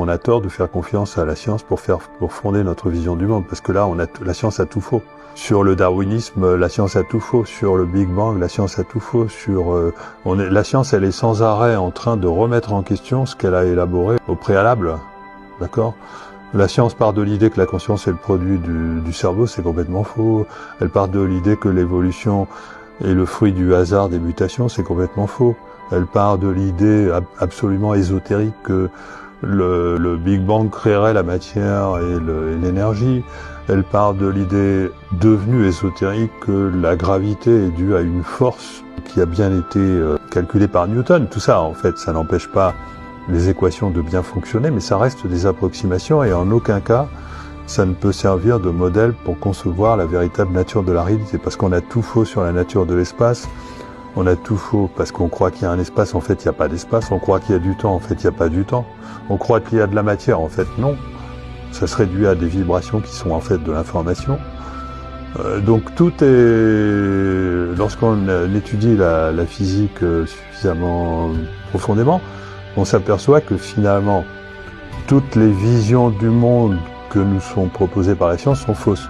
On a tort de faire confiance à la science pour fonder notre vision du monde, parce que là, la science a tout faux. Sur le darwinisme, la science a tout faux. Sur le Big Bang, la science a tout faux. La science, elle est sans arrêt en train de remettre en question ce qu'elle a élaboré au préalable. D'accord ? La science part de l'idée que la conscience est le produit du cerveau, c'est complètement faux. Elle part de l'idée que l'évolution est le fruit du hasard des mutations, c'est complètement faux. Elle part de l'idée absolument ésotérique que le Big Bang créerait la matière et l'énergie. Elle part de l'idée devenue ésotérique que la gravité est due à une force qui a bien été calculée par Newton. Tout ça, en fait, ça n'empêche pas les équations de bien fonctionner, mais ça reste des approximations et en aucun cas, ça ne peut servir de modèle pour concevoir la véritable nature de la réalité. Parce qu'on a tout faux sur la nature de l'espace. On a tout faux parce qu'on croit qu'il y a un espace, en fait il n'y a pas d'espace. On croit qu'il y a du temps, en fait il n'y a pas du temps. On croit qu'il y a de la matière, en fait non. Ça serait dû à des vibrations qui sont en fait de l'information. Donc tout est... Lorsqu'on étudie la physique suffisamment profondément, on s'aperçoit que finalement, toutes les visions du monde que nous sont proposées par la science sont fausses.